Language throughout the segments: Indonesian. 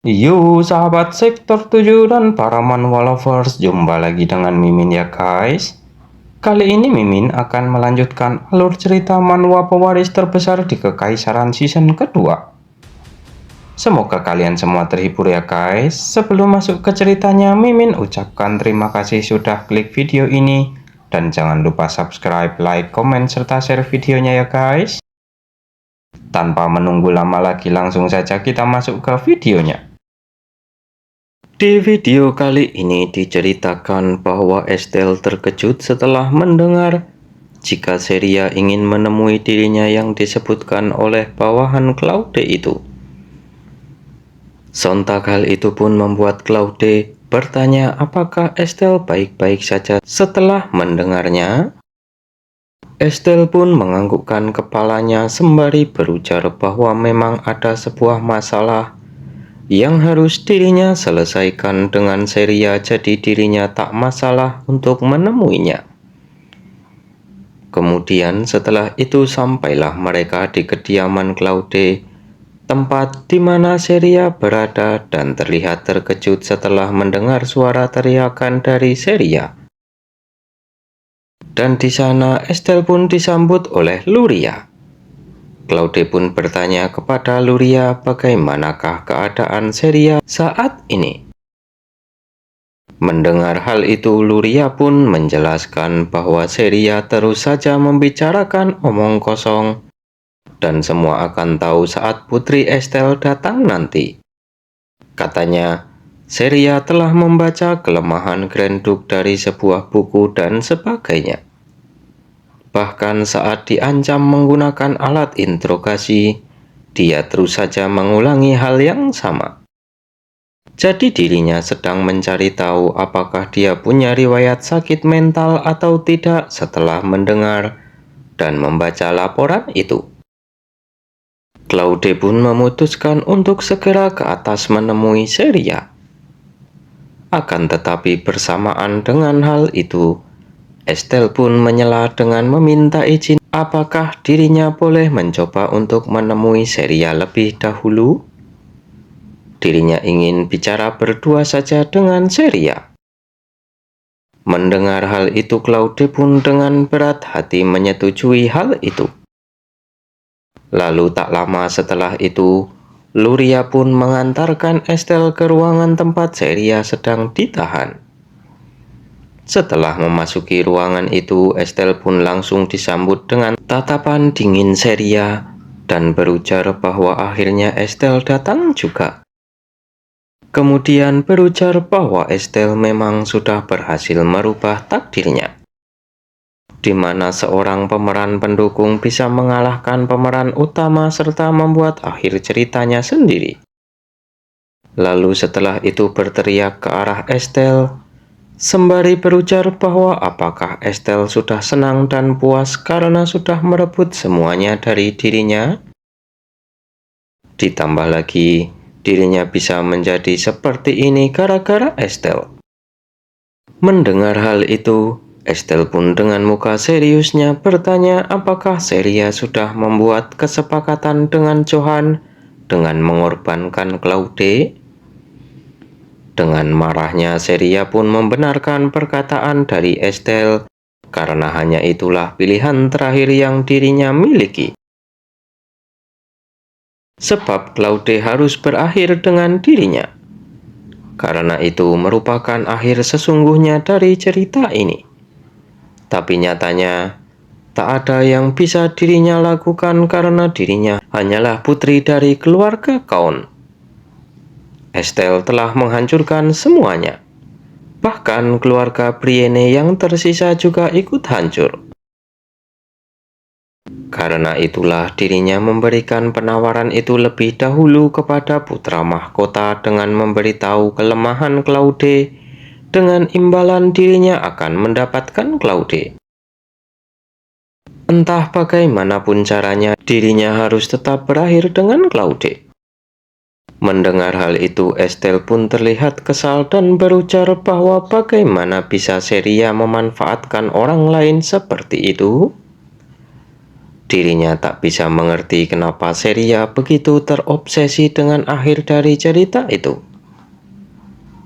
Yo sahabat sektor 7 dan para manhwa lovers, jumpa lagi dengan Mimin ya guys. Kali ini Mimin akan melanjutkan alur cerita manhwa pewaris terbesar di Kekaisaran season kedua. Semoga kalian semua terhibur ya guys. Sebelum masuk ke ceritanya, Mimin ucapkan terima kasih sudah klik video ini. Dan jangan lupa subscribe, like, komen, serta share videonya ya guys. Tanpa menunggu lama lagi, langsung saja kita masuk ke videonya. Di video kali ini diceritakan bahwa Estelle terkejut setelah mendengar jika Seria ingin menemui dirinya yang disebutkan oleh bawahan Claude itu. Sontak hal itu pun membuat Claude bertanya apakah Estelle baik-baik saja. Setelah mendengarnya, Estelle pun menganggukkan kepalanya sembari berujar bahwa memang ada sebuah masalah yang harus dirinya selesaikan dengan Seria, jadi dirinya tak masalah untuk menemuinya. Kemudian setelah itu sampailah mereka di kediaman Claude, tempat di mana Seria berada, dan terlihat terkejut setelah mendengar suara teriakan dari Seria. Dan di sana Estelle pun disambut oleh Luria. Claude pun bertanya kepada Luria bagaimanakah keadaan Seria saat ini. Mendengar hal itu, Luria pun menjelaskan bahwa Seria terus saja membicarakan omong kosong dan semua akan tahu saat Putri Estelle datang nanti. Katanya, Seria telah membaca kelemahan Grand Duke dari sebuah buku dan sebagainya. Bahkan saat diancam menggunakan alat interogasi, dia terus saja mengulangi hal yang sama. Jadi dirinya sedang mencari tahu apakah dia punya riwayat sakit mental atau tidak setelah mendengar dan membaca laporan itu. Claude pun memutuskan untuk segera ke atas menemui Seria. Akan tetapi bersamaan dengan hal itu, Estelle pun menyela dengan meminta izin apakah dirinya boleh mencoba untuk menemui Seria lebih dahulu. Dirinya ingin bicara berdua saja dengan Seria. Mendengar hal itu, Claude pun dengan berat hati menyetujui hal itu. Lalu tak lama setelah itu, Luria pun mengantarkan Estelle ke ruangan tempat Seria sedang ditahan. Setelah memasuki ruangan itu, Estelle pun langsung disambut dengan tatapan dingin Seria dan berujar bahwa akhirnya Estelle datang juga. Kemudian berujar bahwa Estelle memang sudah berhasil merubah takdirnya, di mana seorang pemeran pendukung bisa mengalahkan pemeran utama serta membuat akhir ceritanya sendiri. Lalu setelah itu berteriak ke arah Estelle, sembari berujar bahwa apakah Estelle sudah senang dan puas karena sudah merebut semuanya dari dirinya. Ditambah lagi, dirinya bisa menjadi seperti ini gara-gara Estelle. Mendengar hal itu, Estelle pun dengan muka seriusnya bertanya apakah Seria sudah membuat kesepakatan dengan Johan dengan mengorbankan Claude. Dengan marahnya, Seria pun membenarkan perkataan dari Estelle karena hanya itulah pilihan terakhir yang dirinya miliki. Sebab Claude harus berakhir dengan dirinya. Karena itu merupakan akhir sesungguhnya dari cerita ini. Tapi nyatanya, tak ada yang bisa dirinya lakukan karena dirinya hanyalah putri dari keluarga Count. Estelle telah menghancurkan semuanya. Bahkan keluarga Brienne yang tersisa juga ikut hancur. Karena itulah dirinya memberikan penawaran itu lebih dahulu kepada putra mahkota dengan memberitahu kelemahan Claude. Dengan imbalan dirinya akan mendapatkan Claude. Entah bagaimanapun caranya, dirinya harus tetap berakhir dengan Claude. Mendengar hal itu, Estelle pun terlihat kesal dan berujar bahwa bagaimana bisa Seria memanfaatkan orang lain seperti itu. Dirinya tak bisa mengerti kenapa Ceria begitu terobsesi dengan akhir dari cerita itu.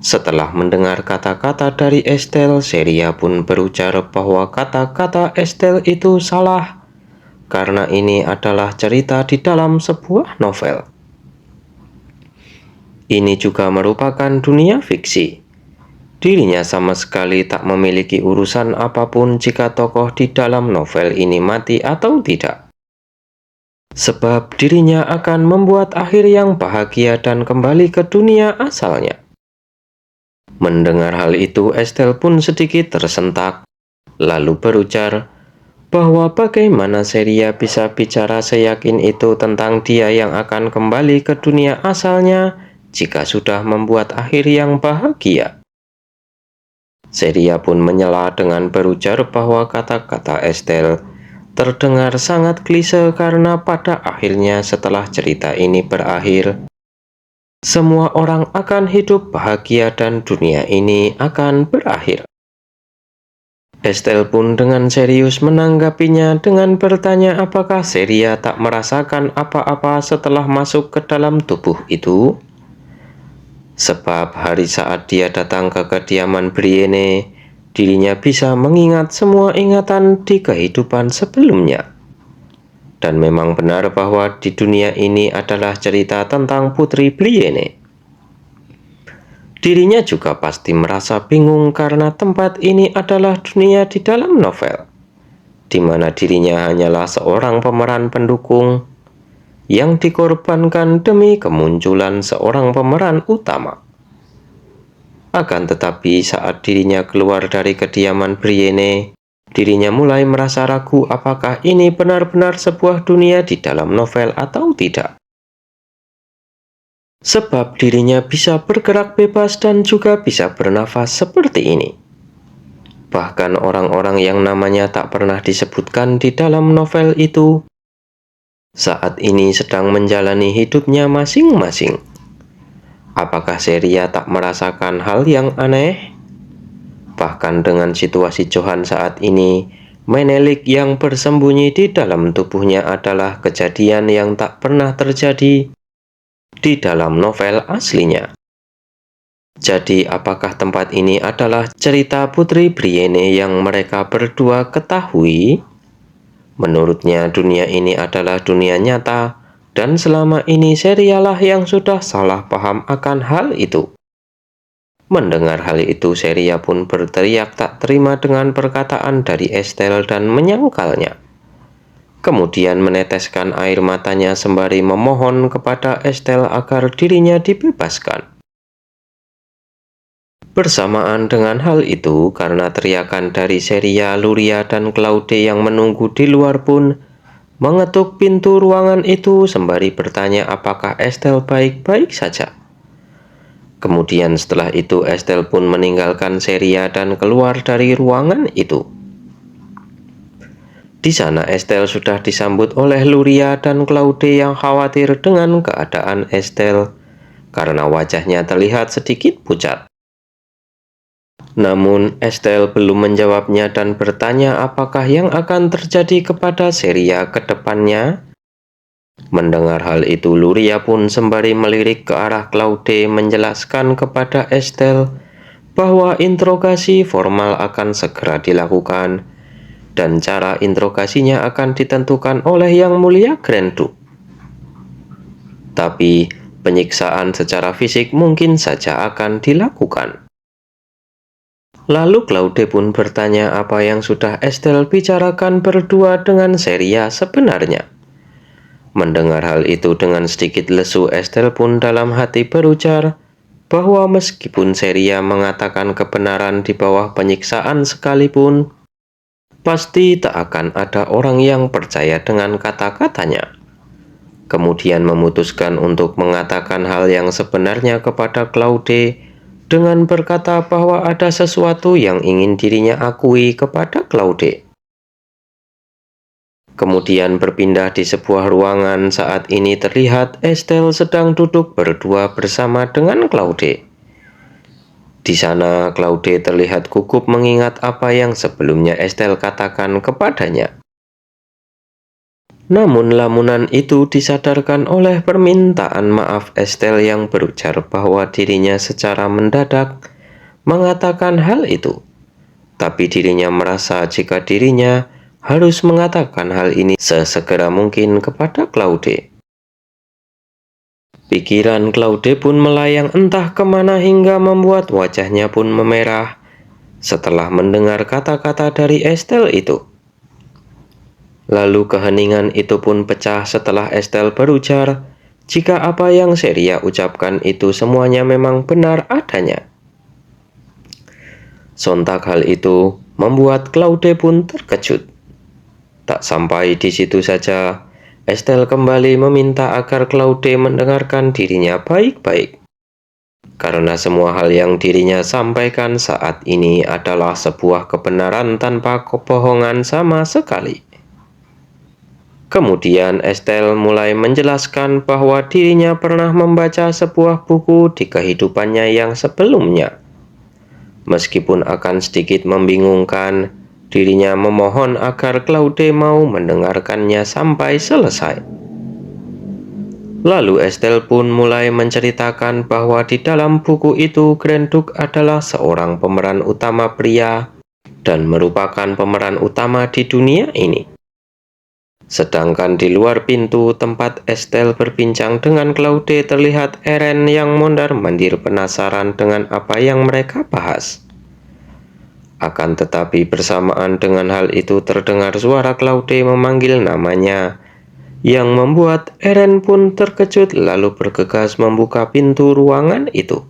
Setelah mendengar kata-kata dari Estelle, Ceria pun berujar bahwa kata-kata Estelle itu salah, karena ini adalah cerita di dalam sebuah novel. Ini juga merupakan dunia fiksi. Dirinya sama sekali tak memiliki urusan apapun jika tokoh di dalam novel ini mati atau tidak. Sebab dirinya akan membuat akhir yang bahagia dan kembali ke dunia asalnya. Mendengar hal itu, Estelle pun sedikit tersentak, lalu berujar bahwa bagaimana Ceria bisa bicara seyakin itu tentang dia yang akan kembali ke dunia asalnya jika sudah membuat akhir yang bahagia. Ceria pun menyela dengan berujar bahwa kata-kata Estelle terdengar sangat klise karena pada akhirnya setelah cerita ini berakhir, semua orang akan hidup bahagia dan dunia ini akan berakhir. Estelle pun dengan serius menanggapinya dengan bertanya apakah Ceria tak merasakan apa-apa setelah masuk ke dalam tubuh itu. Sebab hari saat dia datang ke kediaman Brienne, dirinya bisa mengingat semua ingatan di kehidupan sebelumnya. Dan memang benar bahwa di dunia ini adalah cerita tentang Putri Brienne. Dirinya juga pasti merasa bingung karena tempat ini adalah dunia di dalam novel, di mana dirinya hanyalah seorang pemeran pendukung yang dikorbankan demi kemunculan seorang pemeran utama. Akan tetapi saat dirinya keluar dari kediaman Brienne, dirinya mulai merasa ragu apakah ini benar-benar sebuah dunia di dalam novel atau tidak. Sebab dirinya bisa bergerak bebas dan juga bisa bernafas seperti ini. Bahkan orang-orang yang namanya tak pernah disebutkan di dalam novel itu saat ini sedang menjalani hidupnya masing-masing. Apakah Ceria tak merasakan hal yang aneh? Bahkan dengan situasi Johan saat ini, Menelik yang bersembunyi di dalam tubuhnya adalah kejadian yang tak pernah terjadi di dalam novel aslinya. Jadi apakah tempat ini adalah cerita Putri Brienne yang mereka berdua ketahui? Menurutnya dunia ini adalah dunia nyata, dan selama ini Cerialah yang sudah salah paham akan hal itu. Mendengar hal itu, Ceria pun berteriak tak terima dengan perkataan dari Estelle dan menyangkalnya. Kemudian meneteskan air matanya sembari memohon kepada Estelle agar dirinya dibebaskan. Bersamaan dengan hal itu, karena teriakan dari Ceria, Luria, dan Claude yang menunggu di luar pun mengetuk pintu ruangan itu sembari bertanya apakah Estelle baik-baik saja. Kemudian setelah itu Estelle pun meninggalkan Ceria dan keluar dari ruangan itu. Di sana Estelle sudah disambut oleh Luria dan Claude yang khawatir dengan keadaan Estelle karena wajahnya terlihat sedikit pucat. Namun Estelle belum menjawabnya dan bertanya apakah yang akan terjadi kepada Ceria ke depannya. Mendengar hal itu, Luria pun sembari melirik ke arah Claude menjelaskan kepada Estelle bahwa interogasi formal akan segera dilakukan dan cara interogasinya akan ditentukan oleh Yang Mulia Grand Duke. Tapi penyiksaan secara fisik mungkin saja akan dilakukan. Lalu Claude pun bertanya apa yang sudah Estelle bicarakan berdua dengan Ceria sebenarnya. Mendengar hal itu dengan sedikit lesu, Estelle pun dalam hati berujar bahwa meskipun Ceria mengatakan kebenaran di bawah penyiksaan sekalipun, pasti tak akan ada orang yang percaya dengan kata-katanya. Kemudian memutuskan untuk mengatakan hal yang sebenarnya kepada Claude dengan berkata bahwa ada sesuatu yang ingin dirinya akui kepada Claude. Kemudian berpindah di sebuah ruangan. Saat ini terlihat Estelle sedang duduk berdua bersama dengan Claude. Di sana Claude terlihat gugup mengingat apa yang sebelumnya Estelle katakan kepadanya. Namun lamunan itu disadarkan oleh permintaan maaf Estelle yang berujar bahwa dirinya secara mendadak mengatakan hal itu. Tapi dirinya merasa jika dirinya harus mengatakan hal ini sesegera mungkin kepada Claude. Pikiran Claude pun melayang entah kemana hingga membuat wajahnya pun memerah setelah mendengar kata-kata dari Estelle itu. Lalu keheningan itu pun pecah setelah Estelle berujar jika apa yang Celia ucapkan itu semuanya memang benar adanya. Sontak hal itu membuat Claude pun terkejut. Tak sampai di situ saja, Estelle kembali meminta agar Claude mendengarkan dirinya baik-baik. Karena semua hal yang dirinya sampaikan saat ini adalah sebuah kebenaran tanpa kebohongan sama sekali. Kemudian Estelle mulai menjelaskan bahwa dirinya pernah membaca sebuah buku di kehidupannya yang sebelumnya. Meskipun akan sedikit membingungkan, dirinya memohon agar Claude mau mendengarkannya sampai selesai. Lalu Estelle pun mulai menceritakan bahwa di dalam buku itu Grand Duke adalah seorang pemeran utama pria dan merupakan pemeran utama di dunia ini. Sedangkan di luar pintu tempat Estelle berbincang dengan Claude terlihat Eren yang mondar-mandir penasaran dengan apa yang mereka bahas. Akan tetapi bersamaan dengan hal itu terdengar suara Claude memanggil namanya, yang membuat Eren pun terkejut lalu bergegas membuka pintu ruangan itu.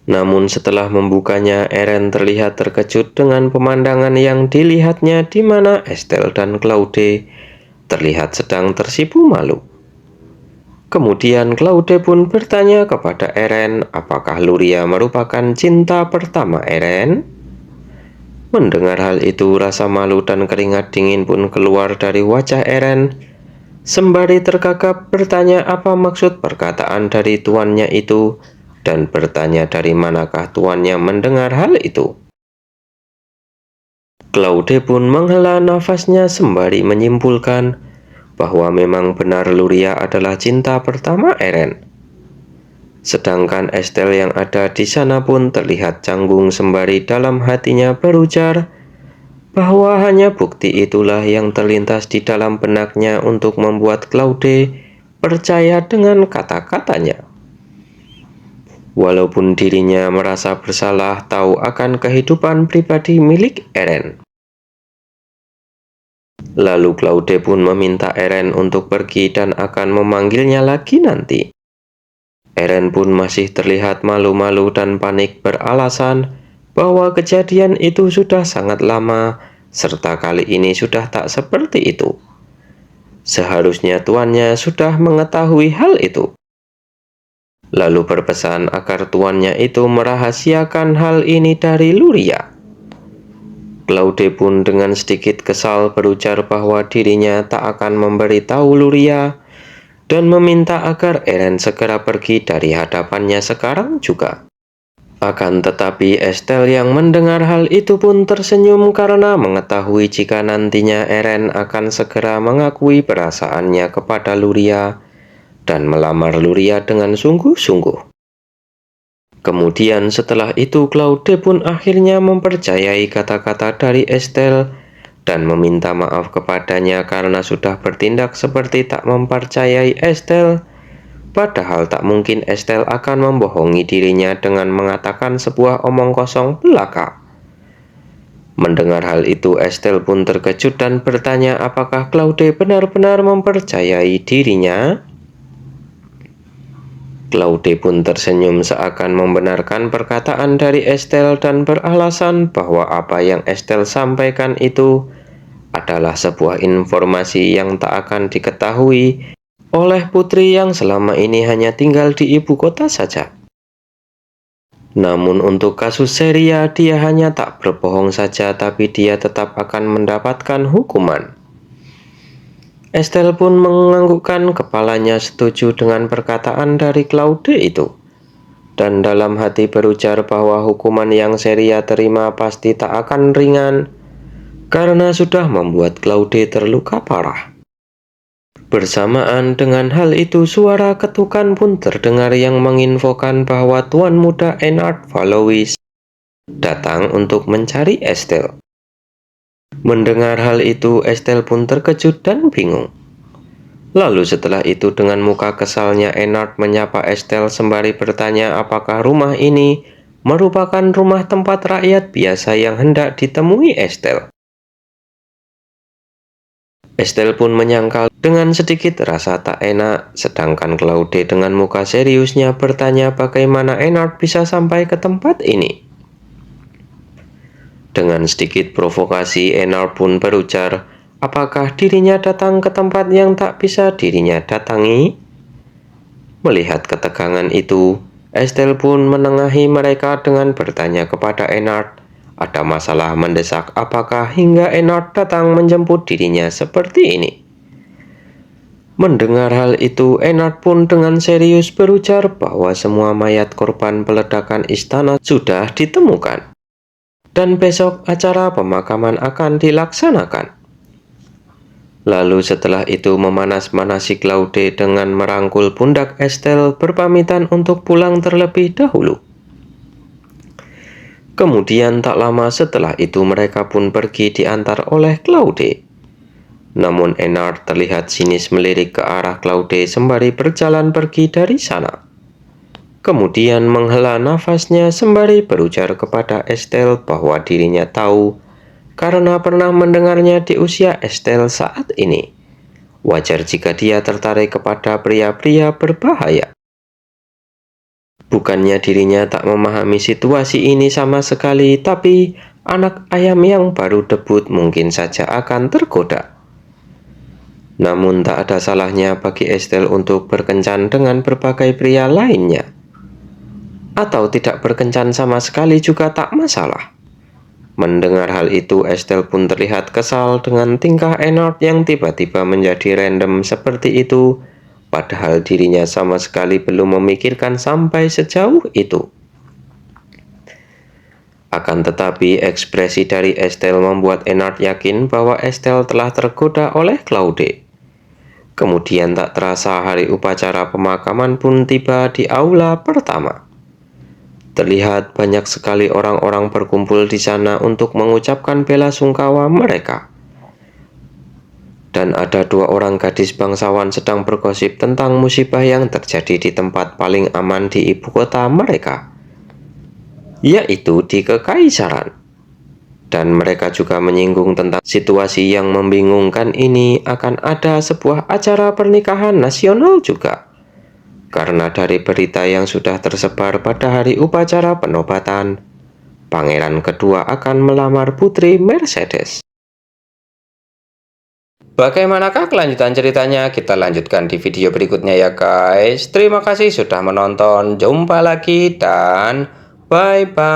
Namun setelah membukanya, Eren terlihat terkejut dengan pemandangan yang dilihatnya di mana Estelle dan Claude terlihat sedang tersipu malu. Kemudian Claude pun bertanya kepada Eren apakah Luria merupakan cinta pertama Eren. Mendengar hal itu, rasa malu dan keringat dingin pun keluar dari wajah Eren. Sembari tergagap bertanya apa maksud perkataan dari tuannya itu dan bertanya dari manakah tuannya mendengar hal itu. Claude pun menghela nafasnya sembari menyimpulkan bahwa memang benar Luria adalah cinta pertama Eren. Sedangkan Estelle yang ada di sana pun terlihat canggung sembari dalam hatinya berujar bahwa hanya bukti itulah yang terlintas di dalam benaknya untuk membuat Claude percaya dengan kata-katanya. Walaupun dirinya merasa bersalah tahu akan kehidupan pribadi milik Eren. Lalu Claude pun meminta Eren untuk pergi dan akan memanggilnya lagi nanti. Eren pun masih terlihat malu-malu dan panik beralasan bahwa kejadian itu sudah sangat lama serta kali ini sudah tak seperti itu. Seharusnya tuannya sudah mengetahui hal itu. Lalu berpesan agar tuannya itu merahasiakan hal ini dari Luria. Claude pun dengan sedikit kesal berujar bahwa dirinya tak akan memberitahu Luria dan meminta agar Eren segera pergi dari hadapannya sekarang juga. Akan tetapi Estelle yang mendengar hal itu pun tersenyum karena mengetahui jika nantinya Eren akan segera mengakui perasaannya kepada Luria dan melamar Luria dengan sungguh-sungguh. Kemudian setelah itu Claude pun akhirnya mempercayai kata-kata dari Estelle dan meminta maaf kepadanya karena sudah bertindak seperti tak mempercayai Estelle. Padahal tak mungkin Estelle akan membohongi dirinya dengan mengatakan sebuah omong kosong belaka. Mendengar hal itu, Estelle pun terkejut dan bertanya apakah Claude benar-benar mempercayai dirinya. Claude pun tersenyum seakan membenarkan perkataan dari Estelle dan beralasan bahwa apa yang Estelle sampaikan itu adalah sebuah informasi yang tak akan diketahui oleh putri yang selama ini hanya tinggal di ibu kota saja. Namun untuk kasus Celia, dia hanya tak berbohong saja tapi dia tetap akan mendapatkan hukuman. Estelle pun menganggukkan kepalanya setuju dengan perkataan dari Claude itu. Dan dalam hati berujar bahwa hukuman yang Celia terima pasti tak akan ringan karena sudah membuat Claude terluka parah. Bersamaan dengan hal itu, suara ketukan pun terdengar yang menginfokan bahwa Tuan Muda Ennard Valois datang untuk mencari Estelle. Mendengar hal itu, Estelle pun terkejut dan bingung. Lalu setelah itu dengan muka kesalnya Ennard menyapa Estelle sembari bertanya apakah rumah ini merupakan rumah tempat rakyat biasa yang hendak ditemui Estelle. Estelle pun menyangkal dengan sedikit rasa tak enak, sedangkan Claude dengan muka seriusnya bertanya bagaimana Ennard bisa sampai ke tempat ini. Dengan sedikit provokasi, Ennard pun berujar, apakah dirinya datang ke tempat yang tak bisa dirinya datangi? Melihat ketegangan itu, Estelle pun menengahi mereka dengan bertanya kepada Ennard, ada masalah mendesak apakah hingga Ennard datang menjemput dirinya seperti ini? Mendengar hal itu, Ennard pun dengan serius berujar bahwa semua mayat korban peledakan istana sudah ditemukan. Dan besok acara pemakaman akan dilaksanakan. Lalu setelah itu memanas-manasi Claude dengan merangkul pundak Estelle berpamitan untuk pulang terlebih dahulu. Kemudian tak lama setelah itu mereka pun pergi diantar oleh Claude. Namun Ennard terlihat sinis melirik ke arah Claude sembari berjalan pergi dari sana. Kemudian menghela nafasnya sembari berujar kepada Estelle bahwa dirinya tahu karena pernah mendengarnya di usia Estelle saat ini. Wajar jika dia tertarik kepada pria-pria berbahaya. Bukannya dirinya tak memahami situasi ini sama sekali, tapi anak ayam yang baru debut mungkin saja akan tergoda. Namun tak ada salahnya bagi Estelle untuk berkencan dengan berbagai pria lainnya. Atau tidak berkencan sama sekali juga tak masalah. Mendengar hal itu, Estelle pun terlihat kesal dengan tingkah Ennard yang tiba-tiba menjadi random seperti itu, padahal dirinya sama sekali belum memikirkan sampai sejauh itu. Akan tetapi, ekspresi dari Estelle membuat Ennard yakin bahwa Estelle telah tergoda oleh Claude. Kemudian tak terasa hari upacara pemakaman pun tiba di aula pertama. Terlihat banyak sekali orang-orang berkumpul di sana untuk mengucapkan bela sungkawa mereka. Dan ada dua orang gadis bangsawan sedang bergosip tentang musibah yang terjadi di tempat paling aman di ibu kota mereka, yaitu di Kekaisaran. Dan mereka juga menyinggung tentang situasi yang membingungkan ini akan ada sebuah acara pernikahan nasional juga. Karena dari berita yang sudah tersebar pada hari upacara penobatan, pangeran kedua akan melamar putri Mercedes. Bagaimanakah kelanjutan ceritanya? Kita lanjutkan di video berikutnya ya guys. Terima kasih sudah menonton. Jumpa lagi dan bye-bye.